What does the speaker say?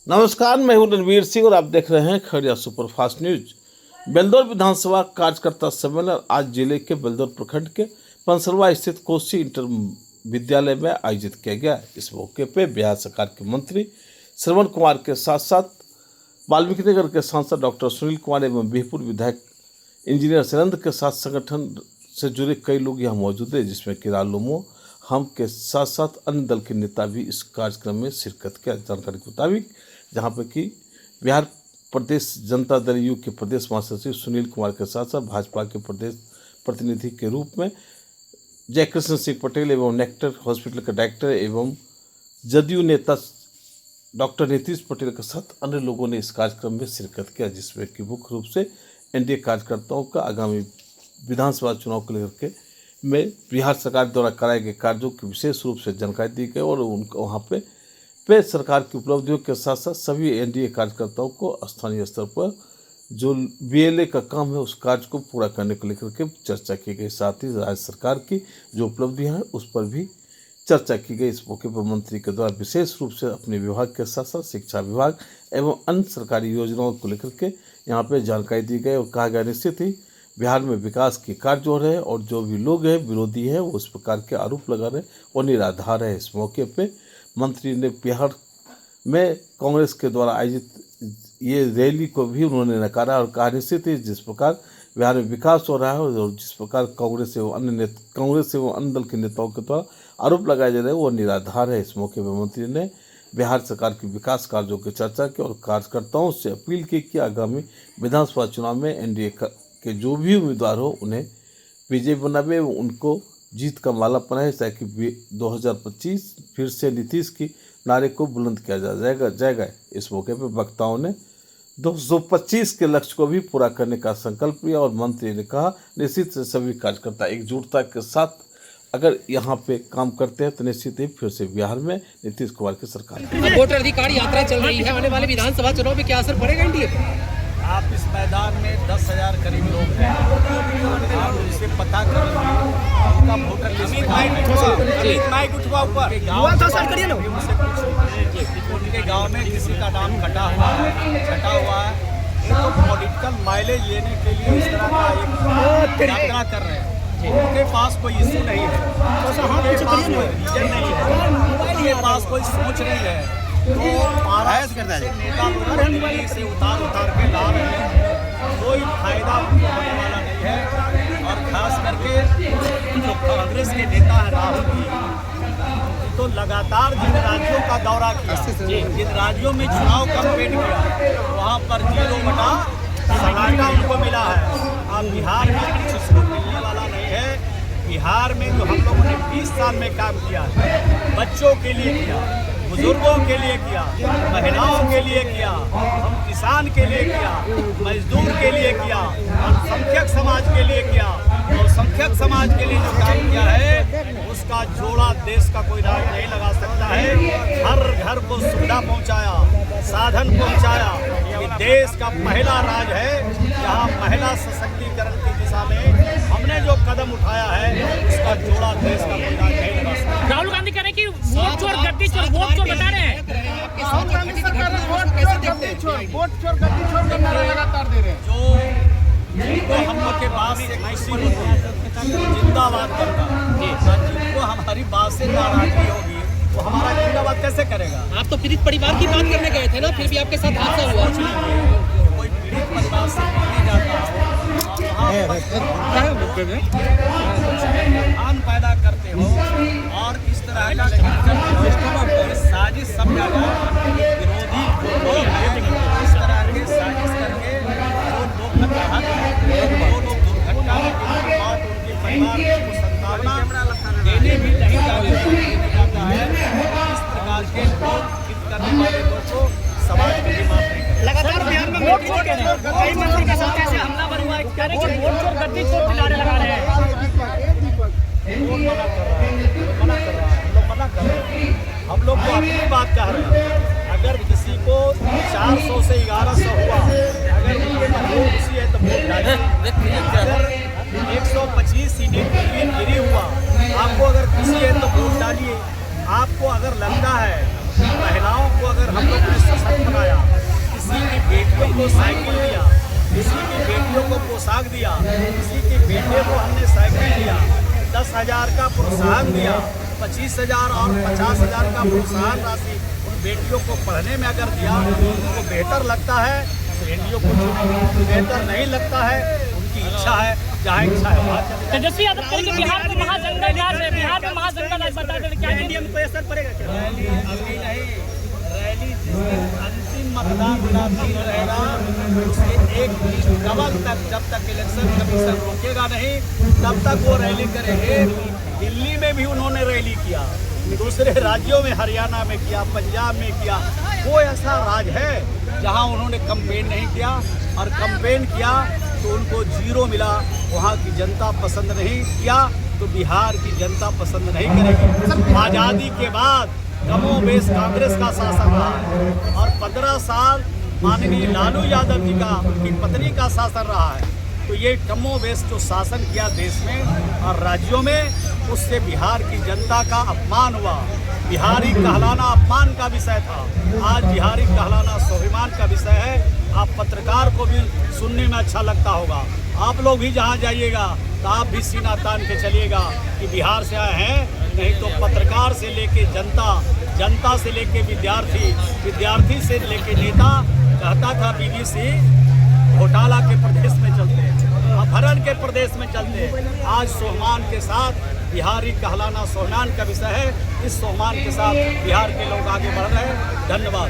नमस्कार, मैं हूं रणवीर सिंह और आप देख रहे हैं खड़िया सुपरफास्ट न्यूज। बेलदौर विधानसभा कार्यकर्ता सम्मेलन आज जिले के बेलदौर प्रखंड के पंसरवा स्थित कोसी इंटर विद्यालय में आयोजित किया गया। इस मौके पर बिहार सरकार के मंत्री श्रवण कुमार के साथ साथ वाल्मीकि नगर के सांसद डॉक्टर सुनील कुमार एवं बिहपुर विधायक इंजीनियर सैनंद के साथ संगठन से जुड़े कई लोग यहाँ मौजूद है, जिसमें कि रालोमो हम के साथ साथ अन्य दल के नेता भी इस कार्यक्रम में शिरकत किया। जानकारी के मुताबिक जहाँ पर कि बिहार प्रदेश जनता दल यू के प्रदेश महासचिव सुनील कुमार के साथ साथ भाजपा के प्रदेश प्रतिनिधि के रूप में जयकृष्ण सिंह पटेल एवं नेक्टर हॉस्पिटल के डायरेक्टर एवं जदयू नेता डॉक्टर नीतीश पटेल के साथ अन्य लोगों ने इस कार्यक्रम में शिरकत किया, जिसमें कि मुख्य रूप से एनडीए कार्यकर्ताओं का आगामी विधानसभा चुनाव को लेकर के में बिहार सरकार द्वारा कराए गए कार्यों की विशेष रूप से जानकारी दी गई और उनको वहाँ पे सरकार की उपलब्धियों के साथ साथ सभी एनडीए कार्यकर्ताओं को स्थानीय स्तर पर जो बीएलए का काम है उस कार्य को पूरा करने को लेकर के चर्चा की गई। साथ ही राज्य सरकार की जो उपलब्धियां हैं उस पर भी चर्चा की गई। इस मौके पर मंत्री के द्वारा विशेष रूप से अपने विभाग के साथ साथ शिक्षा विभाग एवं अन्य सरकारी योजनाओं को लेकर के यहाँ पे जानकारी दी गई और कहा गया निश्चित ही बिहार में विकास के कार्य हो रहे हैं और जो भी लोग हैं विरोधी हैं वो इस प्रकार के आरोप लगा रहे हैं और निराधार है। इस मौके पे मंत्री ने बिहार में कांग्रेस के द्वारा आयोजित ये रैली को भी उन्होंने नकारा और कहा निश्चित ही जिस प्रकार बिहार में विकास हो रहा है और जिस प्रकार कांग्रेस एवं अन्य दल के नेताओं के द्वारा आरोप लगाए जा रहे हैं वो निराधार है। इस मौके पर मंत्री ने बिहार सरकार की विकास कार्यों की चर्चा की और कार्यकर्ताओं से अपील की कि आगामी विधानसभा चुनाव में एनडीए के जो भी उम्मीदवार हो उन्हें विजयी बनावे, उनको जीत का माला पहनाए ताकि 2025 फिर से नीतीश की नारे को बुलंद किया जाएगा। इस मौके पर वक्ताओं ने 225 के लक्ष्य को भी पूरा करने का संकल्प लिया और मंत्री ने कहा निश्चित से सभी कार्यकर्ता एकजुटता के साथ अगर यहाँ पे काम करते हैं तो निश्चित ही फिर से बिहार में नीतीश कुमार की सरकार। वोटर अधिकार यात्रा चल रही है, आने वाले विधानसभा चुनाव में क्या असर पड़ेगा एनडीए पर? आप इस मैदान में 10,000 करीब लोग हैं, आप उनसे पता करेंगे उनका वोटर लिस्ट उनके गांव में किसी का नाम छटा हुआ है तो पॉलिटिकल माइलेज लेने के लिए इस तरह का एक यात्रा कर रहे हैं। उनके पास कोई इशू नहीं है, उनके पास कोई रीजन नहीं है, उनके पास कोई सोच नहीं है, तो महाराष्ट्र से नेता दिल्ली से उतार के ला रहे हैं, कोई फायदा उनको होने वाला नहीं है। और खास करके जो कांग्रेस के नेता हैं राहुल जी तो लगातार जिन राज्यों का दौरा किया, जिन राज्यों में चुनाव कैंपेन किया वहाँ पर 0% उनको मिला है। अब बिहार में कुछ इसको मिलने वाला नहीं है। बिहार में जो हम लोगों ने 20 साल में काम किया है, बच्चों के लिए किया, बुजुर्गों के लिए किया, महिलाओं के लिए किया, हम किसान के लिए किया, मजदूर के लिए किया, अल्पसंख्यक समाज के लिए किया और संख्यक समाज के लिए जो काम किया है उसका जोड़ा देश का कोई राज नहीं लगा सकता है। हर घर को सुविधा पहुंचाया, साधन पहुंचाया। ये देश का पहला राज है जहां महिला सशक्तिकरण की दिशा में हमने जो कदम उठाया है उसका जोड़ा देश का कोई राज नहीं लगा सकता। राहुल गांधी कह रहे हैं कि वोट चोर गद्दी चोर वोट चोर बता रहे हैं। राहुल गांधी सरकार वोट चोर गद्दी चोर का नारा लगातार दे रहे हैं। जिनको हम लोग के बात से खुशी होगी जिंदाबाद करता, जिनको हमारी बात से नाराजगी होगी वो हमारा जिंदाबाद कैसे करेगा? आप तो पीड़ित परिवार की बात करने गए थे ना, फिर भी आपके साथ हादसा हुआ। कोई पीड़ित परिवार से नहीं जाता ध्यान पैदा करते हो और इस तरह का साजिश समझा जाए। विरोधी लोग इस तरह के साजिश करके जो लोग दुर्घटना उनके परिवार को संतावना देने भी नहीं जाता है। इस प्रकार के लोग हित करने वाले लोग को समाज में माफ नहीं करते। लगातार बिहार में कई मंत्री के साथ ऐसे हमलावर हुआ है, कह रहे हैं कि वोट चोर गद्दी चोर के नारे लगा रहे हैं। हम लोग तो अपनी बात कह रहे हैं। अगर किसी को 400 से 1100 हुआ, अगर उनके मन खुशी है तो वोट डालें। अगर 125 सीटें गिरी हुआ, आपको अगर खुशी है तो वोट डालिए। आपको अगर लगता है महिलाओं को अगर हम लोग ने सशक्त 10,000 का प्रोत्साहन दिया, 25,000 और 50,000 का प्रोत्साहन राशि उन बेटियों को पढ़ने में अगर दिया, उनको बेहतर लगता है तो एनडीओ को चुनेंगे, बेहतर नहीं लगता है उनकी इच्छा है, जहाँ इच्छा है वहाँ चले। तेजस्वी यादव कहेंगे बिहार में महाजंगल राज है, बिहार में महाजंगल राज बता दें क्या एनडीए में कोई असर पड़ेगा क्या? रैली अभी नहीं, रैली जिस दिन अंतिम मतदान का दिन रहेगा उसके एक दिन कबल तक, जब तक इलेक्शन कमीशन रोकेगा नहीं तब तक वो रैली करेंगे। दिल्ली में भी उन्होंने रैली किया, दूसरे राज्यों में, हरियाणा में किया, पंजाब में किया। वो ऐसा राज है जहां उन्होंने कैंपेन नहीं किया, और कैंपेन किया तो उनको जीरो मिला। वहां की जनता पसंद नहीं किया तो बिहार की जनता पसंद नहीं करेगी। आज़ादी के बाद कमोबेश कांग्रेस का शासन रहा और 15 साल माननीय लालू यादव जी का, उनकी पत्नी का शासन रहा है। तो ये कमोबेश जो शासन किया देश में और राज्यों में, उससे बिहार की जनता का अपमान हुआ। बिहारी कहलाना अपमान का विषय था, आज बिहारी कहलाना स्वाभिमान का विषय है। आप पत्रकार को भी सुनने में अच्छा लगता होगा, आप लोग भी जहाँ जाइएगा तो आप भी सीना तान के चलिएगा कि बिहार से आए हैं। नहीं तो पत्रकार से लेके जनता, जनता से लेके विद्यार्थी, विद्यार्थी से लेके नेता कहता था बीबीसी घोटाला के प्रदेश में चलते हैं, अपहरण के प्रदेश में चलते हैं। आज स्वाभिमान के साथ बिहारी कहलाना स्वाभिमान का विषय है। इस स्वाभिमान के साथ बिहार के लोग आगे बढ़ रहे हैं। धन्यवाद।